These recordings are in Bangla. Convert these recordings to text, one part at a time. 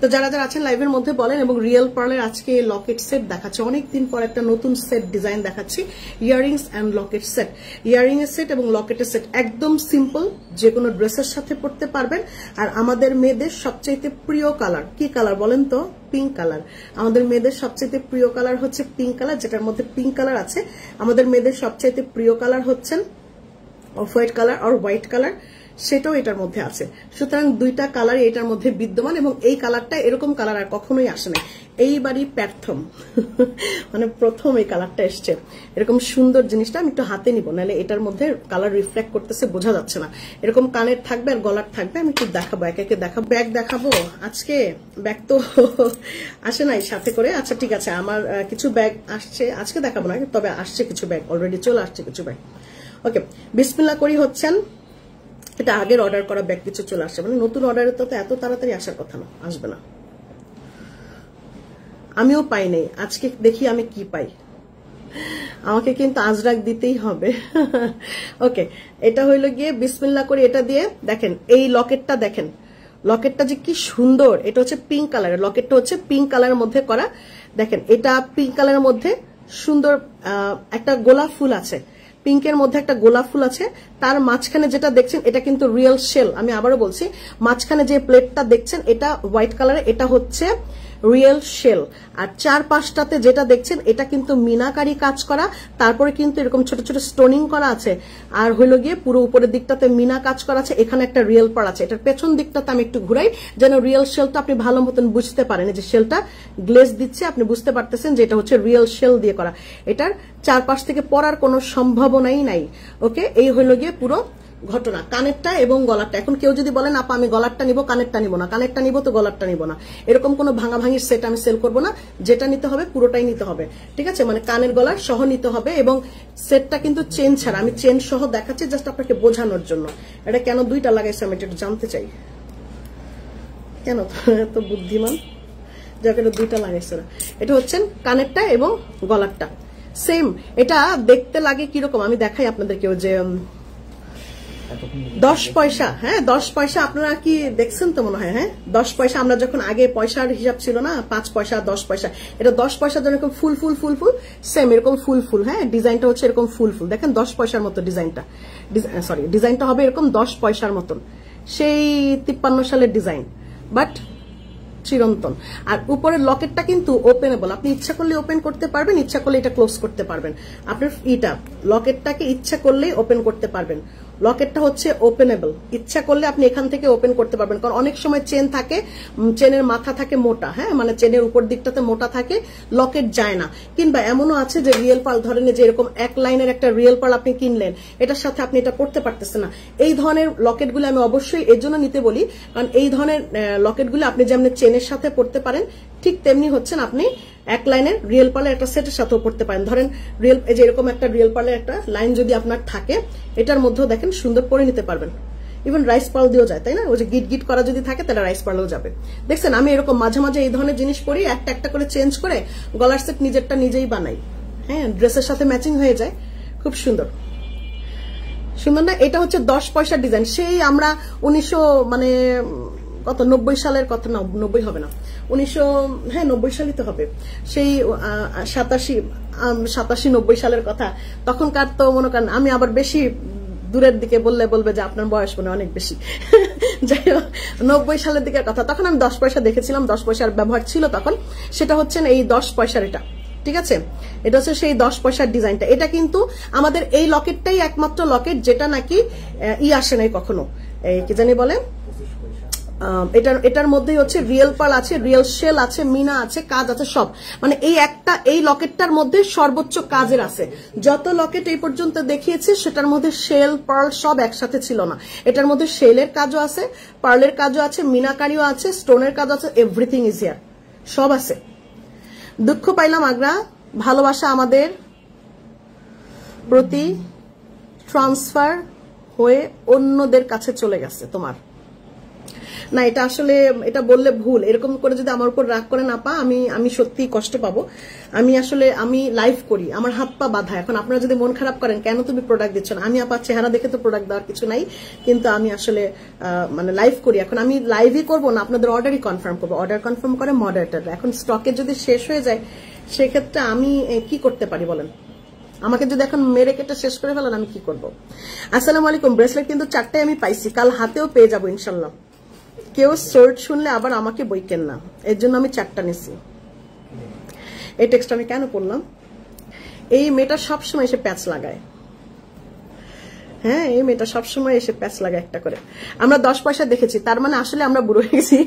তো যারা যারা আছেন লাইভের মধ্যে বলেন। এবং রিয়েল পার্লের আজকে লকেট সেট দেখাচ্ছে, অনেকদিন পর একটা নতুন সেট ডিজাইন দেখাচ্ছি, earrings and Locket set. Earring এর সেট এবং লকেটের সেট একদম সিম্পল, যে কোনো ড্রেসের সাথে পরতে পারবেন। আর আমাদের মেয়েদের সবচাইতে প্রিয় কালার কি কালার বলেন তো? Pink colour. আমাদের মেয়েদের সবচাইতে প্রিয় কালার হচ্ছে পিঙ্ক কালার, যেটার মধ্যে পিঙ্ক কালার আছে। আমাদের মেয়েদের সবচাইতে প্রিয় কালার হচ্ছেন অফ হোয়াইট কালার আর হোয়াইট কালার, সেটাও এটার মধ্যে আছে। সুতরাং দুইটা কালার এটার মধ্যে বিদ্যমান, এবং এই কালারটা এরকম কালার আর কখনোই আসে না, এইবারই প্রথম মানে প্রথম এই কালারটা এসছে। এরকম সুন্দর জিনিসটা আমি একটু হাতে নিব, নাহলে এটার মধ্যে কালার রিফ্লেক্ট করতেছে, বোঝা যাচ্ছে না। এরকম কানের থাকবে আর গলার থাকবে, আমি একটু দেখাবো, একে একে দেখাবো। ব্যাগ দেখাবো আজকে, ব্যাগ তো আসে নাই সাথে করে। আচ্ছা ঠিক আছে, আমার কিছু ব্যাগ আসছে, আজকে দেখাবো না, তবে আসছে কিছু ব্যাগ, অলরেডি চলে আসছে কিছু ব্যাগ। ওকে, বিসমিল্লাহ করি হচ্ছেন। এটা আগের অর্ডার করা ব্যাগ কিছু চলে আসছে, মানে নতুন অর্ডারে তো এত তাড়াতাড়ি আসার কথা না, আসবে না। আমিও পাই নাই, আজকে দেখি আমি কি পাই। আমাকে কিন্তু আজরাক দিতেই হবে। ওকে, এটা হইলো গিয়ে বিসমিল্লাহ করে এটা দিয়ে দেখেন, এই লকেটটা দেখেন, লকেটটা যে কি সুন্দর। এটা হচ্ছে পিঙ্ক কালারের, লকেটটা হচ্ছে পিঙ্ক কালারের মধ্যে করা। দেখেন এটা পিঙ্ক কালারের মধ্যে সুন্দর একটা গোলাপ ফুল আছে, পিঙ্কের মধ্যে একটা গোলাপ ফুল আছে। তার মাঝখানে যেটা দেখছেন এটা কিন্তু রিয়েল শেল। আমি আবারও বলছি, মাঝখানে যে প্লেটটা দেখছেন এটা হোয়াইট কালারের, এটা হচ্ছে রিয়েল শেল। আর চার পাঁচটাতে যেটা দেখছেন এটা কিন্তু মিনাকারি কাজ করা, তারপরে কিন্তু এরকম ছোট ছোট স্টোনিং করা আছে। আর হইলো গিয়ে পুরো উপরের দিকটাতে মিনা কাজ করা আছে, এখানে একটা রিয়েল পার আছে। এটার পেছন দিকটাতে আমি একটু ঘুরাই, যেন রিয়েল শেলটা আপনি ভালো মতন বুঝতে পারেন। যে শেলটা গ্লেজ দিচ্ছে, আপনি বুঝতে পারতেছেন যে এটা হচ্ছে রিয়েল শেল দিয়ে করা। এটার চারপাশ থেকে পড়ার কোনো সম্ভাবনাই নাই। ওকে, এই হইলো গিয়ে পুরো ঘটনা। কানেরটা এবং গলারটা, এখন কেউ যদি বলেন আপা আমি গলারটা নিব, কানেরটা নিব না, কানেরটা নিব তো গলারটা নিব না, এরকম কোনো ভাঙাভাঙির সেট আমি সেল করব না। যেটা নিতে হবে পুরোটাই নিতে হবে, ঠিক আছে? মানে কানের গলার সহ নিতে হবে, এবং সেটটা কিন্তু চেন ছাড়া, আমি চেন সহ দেখাচ্ছি জাস্ট আপনাকে বোঝানোর জন্য। এটা কেন দুইটা লাগাইছে আমি একটু জানতে চাই, কেন এত বুদ্ধিমান যাকে এটা দুইটা লাগাইছে না। এটা হচ্ছেন কানেরটা এবং গলারটা সেম। এটা দেখতে লাগে কিরকম আমি দেখাই আপনাদেরকেও, যে 10 পয়সা, হ্যাঁ 10 পয়সা আপনারা কি দেখছেন তো মনে হয়, হ্যাঁ 10 পয়সা। আমরা যখন আগে পয়সার হিসাব ছিল না, 5 পয়সা 10 পয়সা, এটা 10 পয়সা যেরকম ফুল ফুল ফুল ফুল সেম এরকম ফুল ফুল, হ্যাঁ ডিজাইনটা হচ্ছে এরকম ফুল ফুল। দেখেন 10 পয়সার মতো ডিজাইনটা, সরি ডিজাইনটা হবে এরকম 10 পয়সার মতন, সেই 53 সালের ডিজাইন, বাট চিরন্তন। আর উপরের লকেটটা কিন্তু ওপেনেবল, আপনি ইচ্ছা করলে ওপেন করতে পারবেন, ইচ্ছা করলে এটা ক্লোজ করতে পারবেন। আপনার এটা লকেটটাকে ইচ্ছা করলেই ওপেন করতে পারবেন। লকেটটা হচ্ছে ওপেনেবল, ইচ্ছা করলে আপনি এখান থেকে ওপেন করতে পারবেন। কারণ অনেক সময় চেন থাকে, চেনের মাথা থাকে মোটা, হ্যাঁ মানে চেনের উপর দিকটাতে মোটা থাকে, লকেট যায় না। কিংবা এমনও আছে যে রিয়েল পার্ল, ধরেন যে এরকম এক লাইনের একটা রিয়েল পার্ল আপনি কিনলেন, এটার সাথে আপনি এটা পড়তে পারতেছেন না। এই ধরনের লকেটগুলো আমি অবশ্যই এর জন্য নিতে বলি, কারণ এই ধরনের লকেটগুলো আপনি যেমন চেনের সাথে পড়তে পারেন, ঠিক তেমনি হচ্ছেন আপনি এক লাইনের রিয়েল পার্লের একটা সেটের সাথেও পড়তে পারেন। ধরেন রিয়েল, এই যে এরকম একটা রিয়েল পার্লের একটা লাইন যদি আপনার থাকে, এটার মধ্যেও দেখেন সুন্দর পরে নিতে পারবেন। ইভেন রাইস পার্ল দিয়েও যায়, তাই না? ওই যে গিট গিট করা যদি থাকে তাহলে রাইস পার্লেও যাবে। দেখছেন আমি এরকম মাঝে মাঝে এই ধরনের জিনিস পরি, একটা একটা করে চেঞ্জ করে গলার সেট নিজেরটা নিজেই বানাই, হ্যাঁ ড্রেসের সাথে ম্যাচিং হয়ে যায়, খুব সুন্দর সুন্দর না? এটা হচ্ছে 10 পয়সার ডিজাইন, সেই আমরা 1900 মানে কত 90 সালের কথা, না 90 হবে না, 90 সালই তো হবে, সেই 87-90 সালের কথা। তখনকার তো মনে করেন, আমি আবার বেশি দূরের দিকে বলবে যে আপনার বয়স মনে অনেক বেশি। যাই হোক 90 সালের দিকের কথা, তখন আমি 10 পয়সা দেখেছিলাম, 10 পয়সার ব্যবহার ছিল তখন। সেটা হচ্ছে এই 10 পয়সার, এটা ঠিক আছে, এটা হচ্ছে সেই 10 পয়সার ডিজাইনটা। এটা কিন্তু আমাদের এই লকেটটাই একমাত্র লকেট যেটা নাকি আসে নাই কখনো, এই কি জানি বলে, এটার মধ্যেই হচ্ছে রিয়েল পার্ল আছে, রিয়েল শেল আছে, মিনা আছে, কাজ আছে সব। মানে এই লকেটটার মধ্যে সর্বোচ্চ কাজের আছে। যত লকেট এই পর্যন্ত দেখিয়েছে সেটার মধ্যে শেল পার্ল সব একসাথে ছিল না। এটার মধ্যে শেলের কাজও আছে, পার্লের কাজও আছে, মিনাকারিও আছে, স্টোনের কাজও আছে, এভরিথিং ইজ হিয়ার, সব আছে। দুঃখ পাইলাম আগ্রা, ভালোবাসা আমাদের প্রতি ট্রান্সফার হয়ে অন্যদের কাছে চলে গেছে তোমার। না এটা আসলে এটা বললে ভুল, এরকম করে যদি আমার উপর রাগ করেন আপা আমি সত্যি কষ্ট পাবো। আমি লাইভ করি, আমার হাত পা বাঁধা। এখন আপনারা যদি মন খারাপ করেন কেন তুমি প্রোডাক্ট দিচ্ছ না, আমি আপা চেহারা দেখে তো প্রোডাক্ট দেওয়ার কিছু নাই, কিন্তু আমি আসলে মানে লাইভ করি। এখন আমি লাইভই করবো না, আপনাদের অর্ডারই কনফার্ম করবো। অর্ডার কনফার্ম করে মডারেটর। এখন স্টকে যদি শেষ হয়ে যায় সেক্ষেত্রে আমি কি করতে পারি বলেন? আমাকে যদি এখন মেরে কেটে শেষ করে ফেলেন আমি কি করবো? আসসালামু আলাইকুম। ব্রেসলেট কিন্তু 4টাই আমি পাইছি, কাল হাতেও পেয়ে যাবো ইনশাল্লাহ। কেউ সোল্ড শুনলে আবার আমাকে বইকেন না, এর জন্য আমি 4টা নিছি। এই টেক্সট আমি কেন পড়লাম? এই মেয়েটা সবসময় এসে প্যাচ লাগায়। হ্যাঁ, এই মেয়েটা সবসময় এসে প্যাচ লাগায় একটা করে। আমরা 10 পয়সা দেখেছি, তার মানে আসলে আমরা বুড়ো হয়ে গেছি।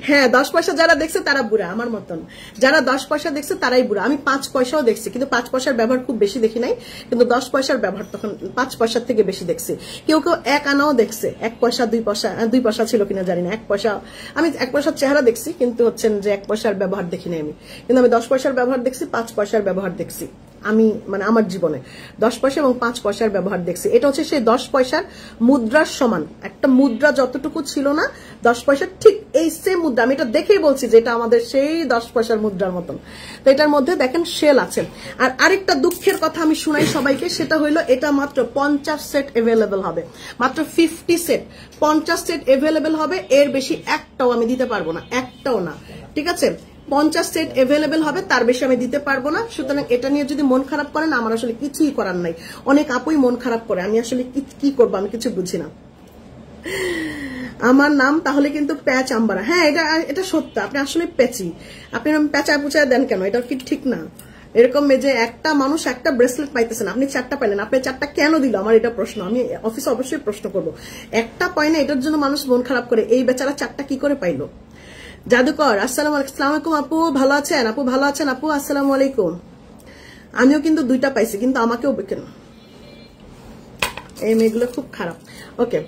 হ্যাঁ, 10 পয়সা যারা দেখছে তারা বুড়া, আমার মতন। যারা 10 পয়সা দেখছে তারাই বুড়া। আমি 5 পয়সাও দেখছি, কিন্তু 5 পয়সার ব্যবহার খুব বেশি দেখি নাই, কিন্তু 10 পয়সার ব্যবহার তখন 5 পয়সার থেকে বেশি দেখছি। কেউ কেউ 1 আনাও দেখছে, 1 পয়সা 2 পয়সা, 2 পয়সা ছিল কিনা জানি না, 1 পয়সা। আমি 1 পয়সার চেহারা দেখছি, কিন্তু হচ্ছেন যে 1 পয়সার ব্যবহার দেখি নাই আমি। কিন্তু আমি 10 পয়সার ব্যবহার দেখছি, 5 পয়সার ব্যবহার দেখছি। আমি মানে আমার জীবনে 10 পয়সা এবং 5 পয়সার ব্যবহার দেখছি। এটা হচ্ছে সেই 10 পয়সার মুদ্রার সমান। একটা মুদ্রা যতটুকু ছিল না 10 পয়সার, ঠিক এই সেম মুদ্রা। আমি এটা দেখেই বলছি যে এটা আমাদের সেই 10 পয়সার মুদ্রার মতন। তো এটার মধ্যে দেখেন শেল আছে। আর আরেকটা দুঃখের কথা আমি শুনাই সবাইকে, সেটা হইলো এটা মাত্র 50 সেট এভেলেবেল হবে, মাত্র 50 সেট। 50 সেট এভেলেবেল হবে, এর বেশি একটাও আমি দিতে পারবো না, একটাও না, ঠিক আছে? 50 সেট এভেলেবেল হবে, তার বেশি আমি দিতে পারবো না। সুতরাং এটা নিয়ে যদি মন খারাপ করেন, আমার আসলে কিছুই করার নাই। অনেক আপুই মন খারাপ করে, আমি আসলে কি করবো আমি কিছু বুঝি না। আমার নাম তাহলে কিন্তু প্যাচ আম্বারা। হ্যাঁ, এটা সত্য, আপনি আসলে প্যাচি। আপনি প্যাচা পুচায় দেন কেন? এটা কি ঠিক না? এরকম যে একটা মানুষ একটা ব্রেসলেট পাইতেছেন, আপনি 4টা পাইলেন, আপনি 4টা কেন দিল? আমার এটা প্রশ্ন, আমি অফিসে অবশ্যই প্রশ্ন করবো। একটা পায় না, এটার জন্য মানুষ মন খারাপ করে। এই বেচারা 4টা কি করে পাইলো? জাদুকর আসসালামু আলাইকুম আপু, ভালো আছেন? আপু ভালো আছেন? আপু আসসালামু আলাইকুম। আমিও কিন্তু 2টা পাইছি, কিন্তু আমাকেও কেন? এই মেয়েগুলো খুব খারাপ। ওকে,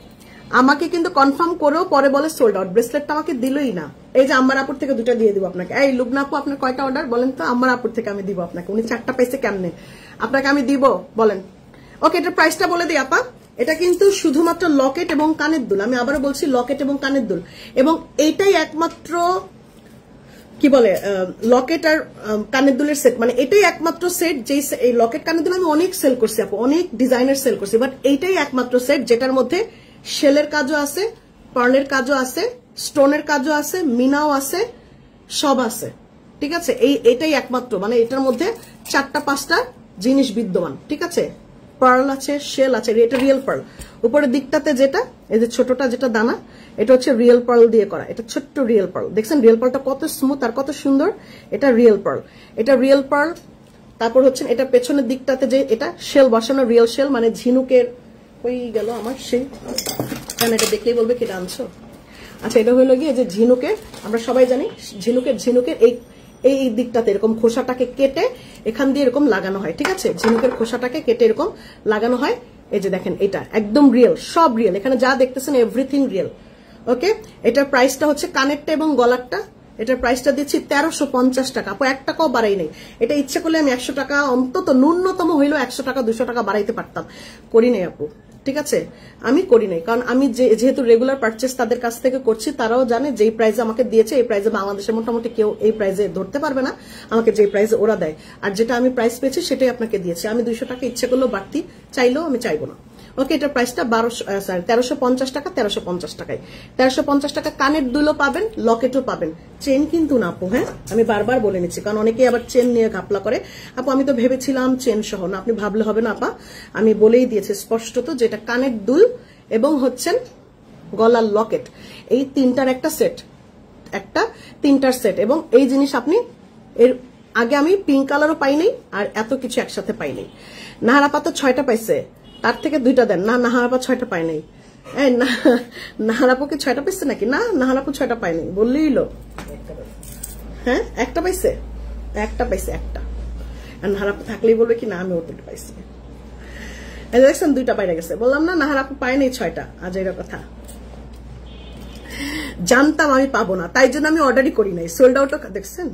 আমাকে কিন্তু কনফার্ম করেও পরে বলে সোল্ড আউট। ব্রেসলেটটা আমাকে দিলই না। এই যে আমার আপুর থেকে 2টা দিয়ে দিব আপনাকে। এই লুবনা আপু, আপনার কয়টা অর্ডার বলেন তো? আমার আপুর থেকে আমি দিব আপনাকে। উনি 4টা পাইছে কেমনে? আপনাকে আমি দিব বলেন। ওকে, এটার প্রাইসটা বলে দিই আপা। এটা কিন্তু শুধুমাত্র লকেট এবং কানের দুল। আমি আবারও বলছি, লকেট এবং কানের দুল। এবং এইটাই একমাত্র কি বলে লকেট আর কানের দুলের সেট, মানে এটাই একমাত্র সেট যেই এই লকেট কানের দুল আমি অনেক সেল করছি আপু, অনেক ডিজাইনের সেল করছি, বাট এইটাই একমাত্র সেট যেটার মধ্যে শেলের কাজও আছে, পার্লের কাজও আছে, স্টোনের কাজও আছে, মিনাও আছে, সব আছে, ঠিক আছে? এটাই একমাত্র, মানে এটার মধ্যে 4টা 5টা জিনিস বিদ্যমান, ঠিক আছে? পার্ল আছে, শেল আছে, এটা রিয়েল পার্ল। উপরের দিকটাতে যেটা এই যে ছোটটা যেটা দানা, এটা হচ্ছে রিয়েল পার্ল দিয়ে করা। এটা ছোট্ট রিয়েল পার্ল, দেখছেন রিয়েল পার্লটা কত স্মুথ আর কত সুন্দর। এটা রিয়েল পার্ল, এটা রিয়েল পার্ল। তারপর হচ্ছে এটা পেছনের দিকটাতে যে এটা শেল বসানো, রিয়েল শেল, মানে ঝিনুকের। ওই গেল আমার সেই, কেন এটা দেখলেই বলবে কেটে আনছো। আচ্ছা, এটা হইলো গিয়ে যে ঝিনুকের, আমরা সবাই জানি ঝিনুকের এই দিকটাতে এরকম খোসাটাকে কেটে এখান দিয়ে এরকম লাগানো হয়, ঠিক আছে? ঝিনুকের খোসাটাকে কেটে এরকম লাগানো হয়। এই যে দেখেন, এটা একদম রিয়েল, সব রিয়েল। এখানে যা দেখতেছেন এভরিথিং রিয়েল। ওকে, এটার প্রাইসটা হচ্ছে কানেরটা এবং গলারটা, এটার প্রাইসটা দিচ্ছি 1350 টাকা। আপু 1 টাকাও বাড়াই নেই। এটা ইচ্ছে করলে আমি 100 টাকা, অন্তত ন্যূনতম হইলেও 100 টাকা 200 টাকা বাড়াইতে পারতাম, করি নাই আপু, ঠিক আছে? আমি করি নাই, কারণ আমি যেহেতু রেগুলার পারচেস তাদের কাছ থেকে করছি, তারাও জানে যেই প্রাইসে আমাকে দিয়েছে এই প্রাইসে বাংলাদেশে মোটামুটি কেউ এই প্রাইসে ধরতে পারবে না আমাকে, যেই প্রাইসে ওরা দেয়। আর যেটা আমি প্রাইস পেয়েছি সেটাই আপনাকে দিয়েছি। আমি 200 টাকা ইচ্ছে করলেও বাড়তি চাইলেও আমি চাইবো না। ওকে, এটার প্রাইসটা 1350 টাকা, 1350 টাকায় 1350 টাকা। কানের দুলও পাবেন, লকেটও পাবেন, চেন কিন্তু না আপু। হ্যাঁ, আমি বারবার বলে নিচ্ছি, কারণ অনেকেই আবার চেন নিয়ে ঘাপলা করে। আপু আমি তো ভেবেছিলাম চেন সহ, না আপনি ভাবলে হবে না আপা, আমি বলেই দিয়েছি স্পষ্টত যে এটা কানের দুল এবং হচ্ছেন গলার লকেট, এই 3টার একটা সেট, একটা 3টার সেট। এবং এই জিনিস আপনি এর আগে আমি পিঙ্ক কালারও পাইনি, আর এত কিছু একসাথে পাইনি। নাহারাপা তো 6টা পাইছে, তার থেকে 2টা দেন না। নাহারাপা 6টা পাই নাই। নাহারাপুকে 6টা পাইছে নাকি? না, নাহারাপু 6টা পাইনি বললেই লো। হ্যাঁ, একটা পাইছে, একটা পাইছে, একটা। আর নাহারাপু থাকলেই বলবে কি না আমি ওর 2টা পাইছি। দেখছেন 2টা পাইরা গেছে। বললাম না নাহারাপু পায়নি 6টা। আজ এর কথা জানতাম আমি পাবো না, তাই জন্য আমি অর্ডারই করি নাই। সোল্ড আউট দেখছেন,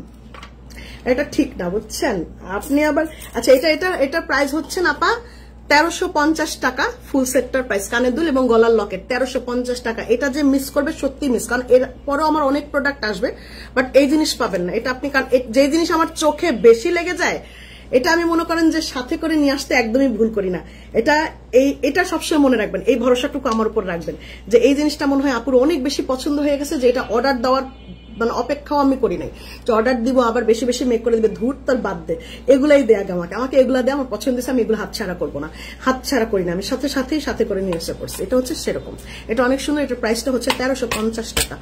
এটা ঠিক না, বুঝছেন আপনি আবার। আচ্ছা, এটা প্রাইস হচ্ছে না আপা 1350 টাকা ফুল সেটটার প্রাইস, কানের দুল এবং গলার লকেট 1350 টাকা। এটা যে মিস করবে সত্যি মিস, কারণ এর পরেও আমার অনেক প্রোডাক্ট আসবে, বাট এই জিনিস পাবেন না। এটা আপনি যে জিনিস আমার চোখে বেশি লেগে যায়, এটা আমি মনে করেন যে সাথে করে নিয়ে আসতে একদমই ভুল করি না। এটা সবসময় মনে রাখবেন, এই ভরসাটুকু আমার উপর রাখবেন যে এই জিনিসটা মনে হয় আপুর অনেক বেশি পছন্দ হয়ে গেছে, যে এটা অর্ডার দেওয়ার মানে অপেক্ষাও আমি করি নাই যে অর্ডার দিব আবার বেশি বেশি মেক করে দিবে, ধূর তার বাদ দে, এগুলাই দেয় আগে আমাকে এগুলা দেয়, আমার পছন্দ হয়েছে, আমি এগুলো হাতছাড়া করবো না, হাতছাড়া করি না, আমি সাথে করে নিয়ে এসে পড়ছি। এটা হচ্ছে সেরকম, এটা অনেক সুন্দর। এটার প্রাইসটা হচ্ছে 1350 টাকা।